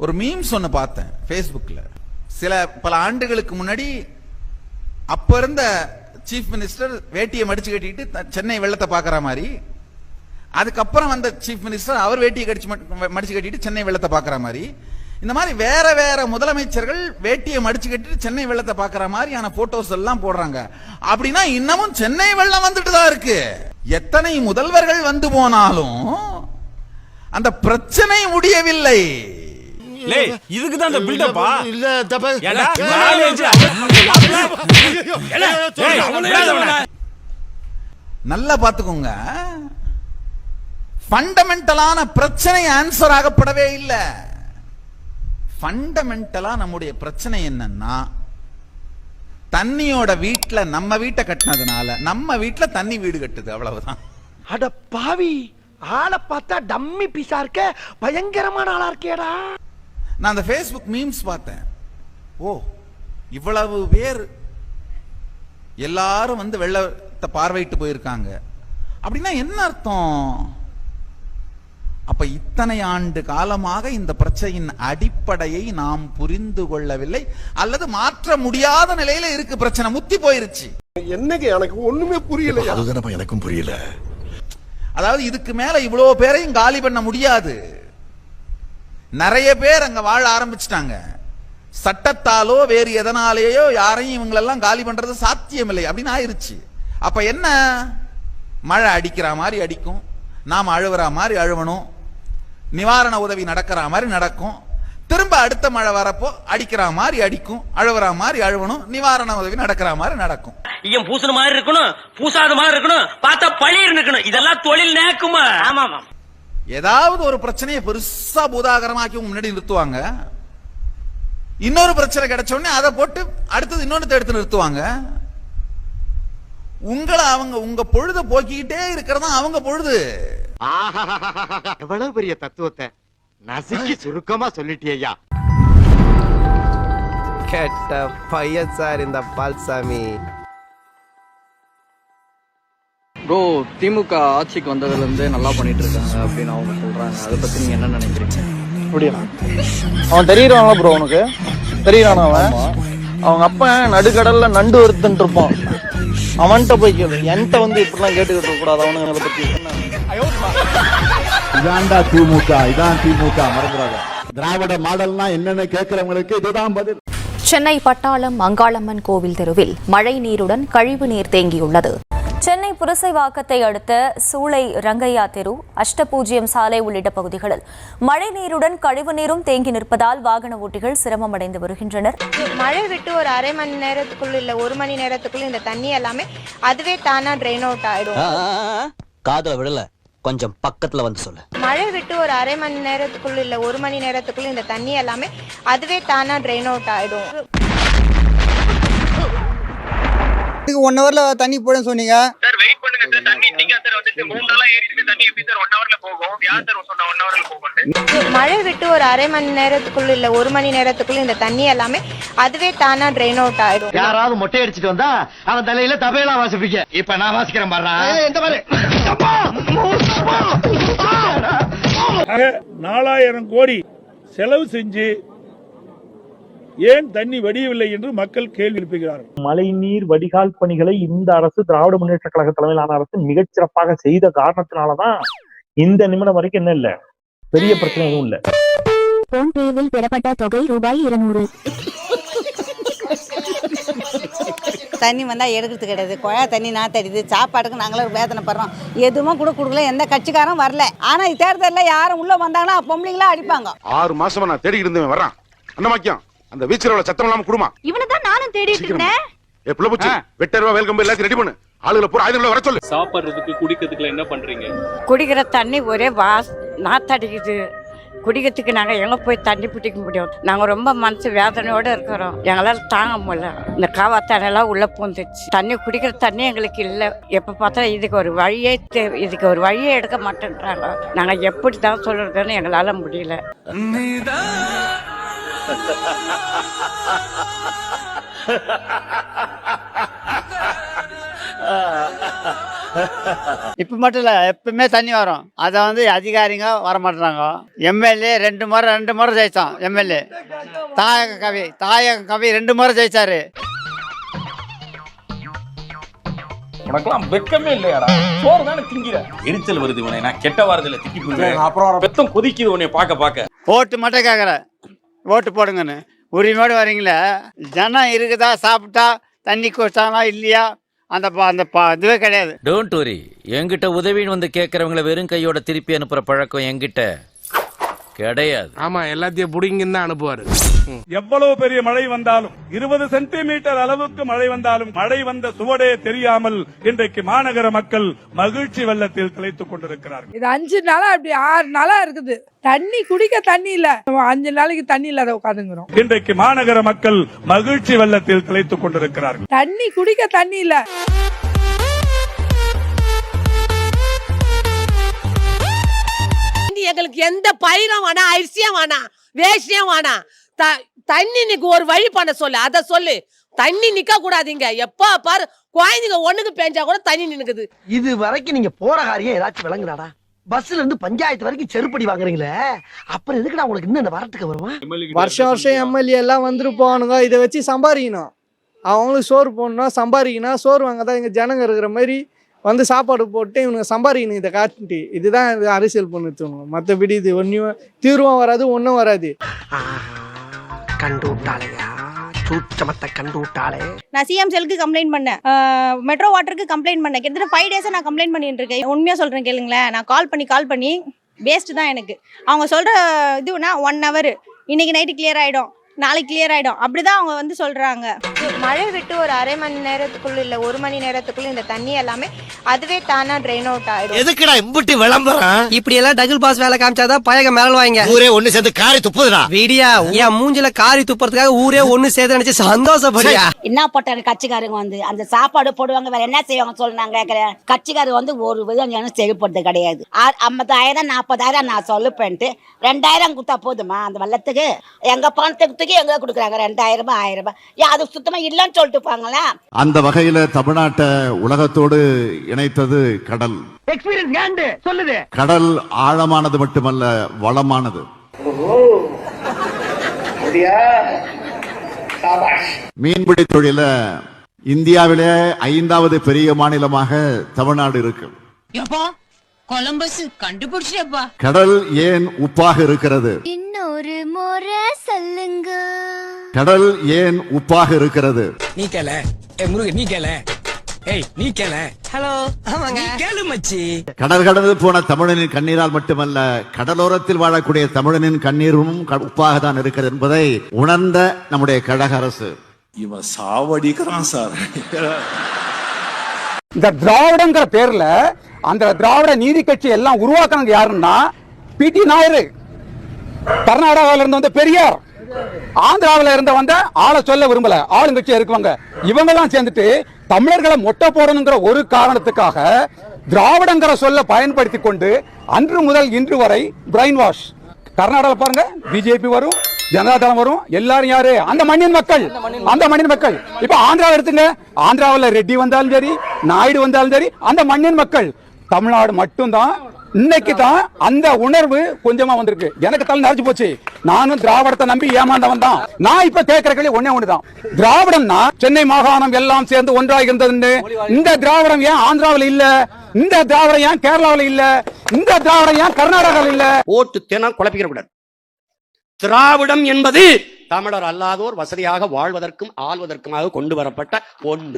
ஒரு மீம்ஸ் ஒன்று பார்த்தேன் ஃபேஸ்புக்கில். பல ஆண்டுகளுக்கு முன்னாடி அப்ப இருந்த சீஃப் மினிஸ்டர் வேட்டியை மடிச்சு கட்டிட்டு சென்னை வெள்ளத்தை பார்க்குற மாதிரி, அதுக்கப்புறம் வந்த சீஃப் மினிஸ்டர் அவர் வேட்டியை மடிச்சு கட்டிட்டு சென்னை வெள்ளத்தை பார்க்குற மாதிரி, இந்த மாதிரி வேற வேற முதலமைச்சர்கள் வேட்டியை மடிச்சு கட்டிட்டு சென்னை வெள்ளத்தை பார்க்குற மாதிரியான போட்டோஸ் எல்லாம் போடுறாங்க. அப்படின்னா இன்னமும் சென்னை வெள்ளம் வந்துட்டு தான் இருக்கு. எத்தனை முதல்வர்கள் வந்து போனாலும் அந்த பிரச்சனை முடியவில்லை. இதுக்கு தான் அந்த பில்டப்பா இல்ல தப்ப நல்லா பாத்துக்கோங்க. ஃபண்டமெண்டலான பிரச்சனை ஆன்சர் ஆகப்படவே இல்லை. ஃபண்டமெண்டலா நம்முடைய பிரச்சனை என்னன்னா, தண்ணியோட வீட்டுல நம்ம வீட்டை கட்டினதுனால நம்ம வீட்டுல தண்ணி வீடு கட்டுது, அவ்வளவுதான். அட பாவி, ஆளை பார்த்தா டம்மி பீஸா இருக்க, பயங்கரமான ஆளா இருக்கேடா. நான் அந்த ஃபேஸ்புக் மீம்ஸ் பார்த்தேன். ஓ, இவ்வளவு பேர் எல்லாரும் வந்து வெள்ளத்தை பார்வையிட்டு போயிருக்காங்க அப்படின்னா என்ன அர்த்தம்? அப்ப இத்தனை ஆண்டு காலமாக இந்த பிரச்சனையின் அடிப்படையை நாம் புரிந்து கொள்ளவில்லை, அல்லது மாற்ற முடியாத நிலையில இருக்கு. பிரச்சனை முத்தி போயிருச்சு. என்னங்க எனக்கு ஒண்ணுமே புரியல. அதுதானப்பா எனக்கும் புரியல. அதாவது இதுக்கு மேல இவ்வளவு பேரையும் காலி பண்ண முடியாது. நிறைய பேர் அங்க வாழ ஆரம்பிச்சிட்டாங்க. சட்டத்தாலோ வேறு எதனாலேயோ யாரையும் இவங்களெல்லாம் காலி பண்றது சாத்தியம் இல்லை அப்படின்னு ஆயிருச்சு. அப்ப என்ன, மழை அடிக்கிற மாதிரி அடிக்கும், நாம அழுவுற மாதிரி அழுவணும், நிவாரண உதவி நடக்கிற மாதிரி நடக்கும், திரும்ப அடுத்த மழை வரப்போ அடிக்கிற மாதிரி அடிக்கும், அழுவுற மாதிரி அழுவணும், நிவாரண உதவி நடக்கிற மாதிரி நடக்கும். ஐயம் பூசுன மாதிரி இருக்கணும், பூசாத மாதிரி இருக்கணும், பார்த்தா பழிர் இருக்கணும். இதெல்லாம் தொழில் நேக்குமா? ஆமா. ஏதாவது ஒரு பிரச்சனையை பெருசா பூதாகரமாக்கி முன்னாடி நிறுத்துவாங்க. இன்னொரு பிரச்சனை கிடைச்ச உடனே அதை போட்டு அடுத்தது இன்னொன்னு எடுத்து நிறுத்துவாங்க. உங்களை அவங்க உங்க பொழுத போக்கிக்கிட்டே இருக்கிறதா அவங்க பொழுது. எவ்வளவு பெரிய தத்துவத்தை நசுக்கி சுருக்கமா சொல்லிட்டியா. கேட்ட பையன் சார் இந்த பால்சாமி. ப்ரோ, திமுக ஆட்சிக்கு வந்ததுல இருந்து நல்லா பண்ணிட்டு இருக்காங்க அப்படின்னு அவங்க சொல்றாங்க. அதை பத்தி நீங்க என்ன நினைக்கிறீங்க? அப்படியா? அவன் தெரியறானா ப்ரோ? உனக்கு தெரியறானா? அவன் அவங்க அப்பா நடுக்கடல்ல நண்டு வருத்துட்டு இருப்பான். அவன்கிட்ட போய் கேளு. என்கிட்ட வந்து இப்படிலாம் கேட்டுக்கிட்டு இருக்க கூடாது. அவனுங்க அதை பத்தி இதான்டா திமுக, இதான் திமுக, மறந்துடாத. திராவிட மாடல்னா என்னன்னு கேட்கிறவங்களுக்கு இதுதான் பதில். சென்னை பட்டாளம் அங்காளம்மன் கோவில் தெருவில் மழை நீருடன் கழிவு நீர் தேங்கியுள்ளது. சென்னை புரசைவாக்கத்தை அடுத்த சூளை ரங்கையா தெரு, அஷ்டபூஜ்யம் சாலை உள்ளிட்ட பகுதிகளில் மழை நீருடன் கழிவு நீரும் தேங்கி நிற்பதால் வாகன ஓட்டிகள் சிரமம் அடைந்து வருகின்றனர். மழை விட்டு ஒரு அரை மணி நேரத்துக்குள்ள இல்ல 1 மணி நேரத்துக்குள்ள இந்த தண்ணி எல்லாமே அதுவே தானா ட்ரெயின் அவுட் ஆயிடும். காதுல விடல, கொஞ்சம் பக்கத்துல வந்து சொல்லு. மழை விட்டு ஒரு அரை மணி நேரத்துக்குள்ள இல்ல 1 மணி நேரத்துக்குள்ள இந்த தண்ணி எல்லாமே அதுவே தானா ட்ரெயின் அவுட் ஆயிடும். 1 ஹவர்ல தண்ணி போடுன்னு சொன்னீங்க சார். வெயிட் பண்ணுங்க சார், தண்ணி இன்னைக்கு சார் வந்துச்சு. 3 நாளா ஏறி இருக்கு தண்ணி. எப்படி சார் 1 ஹவர்ல போகும்? யார் சார் சொன்னா 1 ஹவர்ல போகும்? மழை விட்டு ஒரு அரை மணி நேரத்துக்குள்ள இல்ல 1 மணி நேரத்துக்குள்ள இந்த தண்ணி எல்லாமே அதுவே தானா ட்ரெயின் அவுட் ஆயிடும். யாராவது மொட்டை அடிச்சிட்டு வந்தா அவன் தலையில தபையெல்லாம் வாசிப்பீங்க. இப்ப நான் வாசிக்கிறேன் பாரு. எந்த மாதிரி 4000 கோடி செலவு செஞ்சு ஏன் தண்ணி வடியவில்லை என்று மக்கள் கேள்வி எழுப்புகிறார்கள். மழை நீர் வடிகால் பணிகளை இந்த அரசு, திராவிட முன்னேற்ற கழக தலைமையிலான அரசு மிகச்சிறப்பாக செய்த காரணத்தினாலதான் இந்த நிமிடம் வரைக்கும் என்ன இல்ல, பெரிய பிரச்சனை எதுவும் இல்ல. போன்பேவில் பெறப்பட்ட தொகை ₹200. தண்ணி வந்தா எடுக்கிறது கிடையாது. குழா தண்ணி நாத்தடிது. சாப்பாட்டுக்கு நாங்களும் வேதனைப்படுறோம். எதுவுமே கொடுக்கல. எந்த கட்சிக்காரும் வரல. ஆனா தேர்தலில் யாரும் உள்ள வந்தாங்கன்னா பொம்பளைங்களா அடிப்பாங்க. 6 மாசமா நான் தேடிக்கிட்டு இருந்தேன். வர்றான் அண்ணமாக்கியம். அந்த வீச்சரோட சத்தம் இல்லாம குடுமா. இவனதான் நானும் தேடிட்டு இருந்தேன். ஏ புள்ளபுச்சி, வெட்டர்வா வெல்கம் எல்லாத்தையும் ரெடி பண்ணு. ஆளுகளை பூரா ஆயுதங்களை வர சொல்லு. சாப்பிடுறதுக்கு குடிக்கிறதுக்கு என்ன பண்றீங்க? குடிக்கிற தண்ணி ஒரே நாத்தடிக்குது. குடிக்கிறதுக்கு நாங்க எங்க போய் தண்ணி பிடிக்க முடியும்? நாங்க ரொம்ப மனசு வேதனையோட இருக்கிறோம். எங்களால தாங்க முடியல. இந்த காவா தண்ணி எல்லாம் உள்ள பூந்துச்சு. தண்ணி குடிக்கிற தண்ணி எங்களுக்கு இல்ல. எப்ப பார்த்தா இதுக்கு ஒரு வழியே எடுக்க மாட்டேன்றாங்க. நாங்க எப்படி தான் சொல்றதுன்னு எங்களால முடியல. இப்ப மட்டும் இல்ல, எப்பவுமே தண்ணி வரும். அத வந்து அதிகாரிங்க வர மாட்டாங்க. எம்எல்ஏ ரெண்டு முறை ஜெயிச்சோம். எம்எல்ஏ தாயக கவி 2 முறை ஜெயிச்சாரு. உனக்கெல்லாம் வெக்கமே இல்லையாடா? சோறு தானே திங்கிற. எரிச்சல் வருது உனே. நான் கெட்ட வாரத்துல திக்கி போடுவேன். அப்புறம் பெத்தம் கொதிக்குது உன்னை பார்க்க. ஓட்டு மட்டும் கேக்குற, ஓட்டு போடுங்கன்னு உரிமையோடு வரீங்களே. ஜனம் இருக்குதா, சாப்பிட்டா தண்ணி குடிச்சாங்களா இல்லையா, அந்த இதுவே கிடையாது. Don't worry. என்கிட்ட உதவின்னு வந்து கேட்கறவங்கள வெறும் கையோட திருப்பி அனுப்புற பழக்கம் என்கிட்ட கிடையாது. ஆமா, எல்லாத்தையும் புடிங்கன்னு தான் அனுப்புவாரு. எவ்வளவு பெரிய மழை வந்தாலும் 20 சென்டிமீட்டர் அளவுக்கு மழை வந்தாலும் மழை வந்த சுவடே தெரியாமல் இன்றைக்கு மாநகர மக்கள் மகிழ்ச்சி வெள்ளத்தில் திளைத்துக் கொண்டிருக்கிறார்கள். இது 5 நாளா அப்படி 6 நாளா இருக்குது. தண்ணி குடிக்க தண்ணி இல்ல. 5 நாளைக்கு தண்ணி இல்லாத உட்காந்துங்கிறோம். இன்றைக்கு மாநகர மக்கள் மகிழ்ச்சி வெள்ளத்தில் திளைத்துக் கொண்டிருக்கிறார்கள். தண்ணி குடிக்க தண்ணி இல்ல. எங்களுக்கு எந்த பயிரும் வேணாம், அரிசியும் வேணாம், வேஷ்டியும் வேணாம். தண்ணி நிக்க ஒரு வழி பண்ண சொல்லு, அத சொல்லு. தண்ணி நிக்க கூடாதீங்க. எப்ப பாரு குழந்தைங்க ஒண்ணுக்கு பெஞ்சா கூட தண்ணி நிக்குது. இது வரைக்கும் நீங்க போற காரியம் ஏதாச்சும் விளங்குறாடா? பஸ்ல இருந்து பஞ்சாயத்து வரைக்கும் செருப்படி வாங்குறீங்களே, அப்புறம் எதுக்குடா உங்களுக்கு இன்னும் இந்த வரட்டுக்கு வருவான்? வருஷம் எம்எல்ஏ எல்லாம் வந்துருப்பானுங்க. இதை வச்சு சம்பாதிக்கணும். அவங்களுக்கு சோறு போடணும், சம்பாதிக்கணும். சோறு வாங்க தான் எங்க ஜனங்க இருக்கிற மாதிரி வந்து சாப்பாடு போட்டு இவனுங்க சம்பாதிக்கணும். இதை காட்டி இதுதான் அரசியல் பண்ணிட்டு. மற்றபடி இது ஒன்றும் தீர்வும் வராது, ஒன்றும் வராது. கண்டு விட்டாளையா, சூச்சமத்தை கண்டு விட்டாளே. நான் சிஎம் செல்லுக்கு கம்ப்ளைண்ட் பண்ணேன், மெட்ரோ வாட்டருக்கு கம்ப்ளைண்ட் பண்ணேன். கிட்டத்தட்ட 5 டேஸா நான் கம்ப்ளைண்ட் பண்ணிட்டு இருக்கேன். உண்மையா சொல்றேன் கேளுங்களேன். நான் கால் பண்ணி வேஸ்ட் தான் எனக்கு. அவங்க சொல்ற இதுனா 1 hour, இன்னைக்கு நைட்டு கிளியர் ஆயிடும், நாளைக்கு கிளியர் ஆயிடும், அப்படிதான் அவங்க வந்து சொல்றாங்க. மழை விட்டு ஒரு அரை மணி நேரத்துக்குள்ள இல்ல 1 மணி நேரத்துக்குள்ள இந்த தண்ணி எல்லாமே அதுவே தானா ட்ரெயின் அவுட் ஆயிடும். எதுக்குடா இம்புட்டி விளம்பரம்? இப்படி எல்லாம் டபுள் பாஸ் வேலை காமிச்சாதான் பயக மேல வாங்க. ஊரே ஒண்ணு சேர்ந்து காரி துப்புதுடா. வீடியா என் மூஞ்சில காரி துப்புறதுக்காக ஊரே ஒண்ணு சேர்த்து நினைச்சு சந்தோஷப்படியா. என்ன போட்டாங்க கட்சிக்காரங்க வந்து அந்த சாப்பாடு போடுவாங்க, வேற என்ன செய்வாங்க சொல்லுங்க. கட்சிக்காரங்க வந்து ஒரு விதம் செயல்படுறது கிடையாது. 50,000 40,000 நான் சொல்லுப்பேன்ட்டு 2,000 கொடுத்தா போதுமா அந்த வெள்ளத்துக்கு? எங்க பணத்துக்கு எங்க கொடுக்குறாங்க 2,000 1000 ரூபாய். அது சுத்தமா இல்லன்னு சொல்லிட்டு போங்களா. அந்த வகையில தமிழ்நாட்டை உலகத்தோடு இணைத்தது கடல். எக்ஸ்பீரியன்ஸ் கேண்டு சொல்லுது. கடல் ஆழமானது மட்டுமல்ல, வளமானது. மீன்பிடி தொழில இந்தியாவிலே 5வது பெரிய மாநிலமாக தமிழ்நாடு இருக்கு. கொலம்பஸ் கண்டுபிடிச்சப்பா. கடல் ஏன் உப்பாக இருக்கிறது? இன்னொரு முறை சொல்லுங்க. கடல் ஏன் உப்பாக இருக்கிறது? நீ கேள முருகன், நீ கேள. ஏய் நீ கேள. ஹலோ ஆமாங்க கேளு மச்சி. கடல் கடந்து போன தமிழனின் கண்ணீரால் மட்டுமல்ல, கடலோரத்தில் வாழக்கூடிய தமிழனின் கண்ணீரும் உப்பாக தான் இருக்கிறது என்பதை உணர்ந்த நம்முடைய கழக அரசு இவன் சாவடிக்கிறான் சார். இந்த திராவிடங்கிற பேர்ல அந்த திராவிட நீதி கட்சி எல்லாம் உருவாக்குனது யாருன்னா பிடி நாயரு, கர்நாடகாவில இருந்து வந்த பெரியார், ஆந்திராவில இருந்து வந்த ஆளை சொல்ல விரும்பல, ஆளுங்கட்சியா இருக்குவாங்க. இவங்க எல்லாம் சேர்ந்துட்டு தமிழர்களை மொட்டை போடணுங்கிற ஒரு காரணத்துக்காக திராவிடங்கிற சொல்ல பயன்படுத்தி கொண்டு அன்று முதல் இன்று வரை பிரைன் வாஷ். கர்நாடகாவில் பாருங்க, பிஜேபி வரும், ஜனதாதளம் வரும், எல்லாரும் யாரு? அந்த மண்ணின் மக்கள், அந்த மண்ணின் மக்கள். இப்ப ஆந்திராவில் எடுத்துங்க, ஆந்திராவில் ரெட்டி வந்தாலும் சரி, நாயுடு வந்தாலும் சரி, அந்த மண்ணின் மக்கள். தமிழ்நாடு மட்டும்தான் இன்னைக்கு தான் அந்த உணர்வு கொஞ்சமா வந்திருக்கு. எனக்கு தலை நரைச்சு போச்சு. நானும் திராவிடத்தை நம்பி ஏமாந்தவன் தான். நான் இப்ப கேட்கிற கேள்வி ஒன்னே ஒண்ணுதான். திராவிடம்னா சென்னை மாகாணம் எல்லாம் சேர்ந்து ஒன்றாக இருந்தது. இந்த திராவிடம் ஏன் ஆந்திராவில் இல்ல? இந்த திராவிடம் ஏன் கேரளாவில் இல்ல? இந்த திராவிடம் ஏன் கர்நாடகாவில் இல்ல? ஓட்டு தினம் குழப்பிக்க கூடாது. திராவிடம் என்பது தமிழர் அல்லாதோர் வசதியாக வாழ்வதற்கும் ஆள்வதற்குமாக கொண்டு வரப்பட்ட ஒன்று.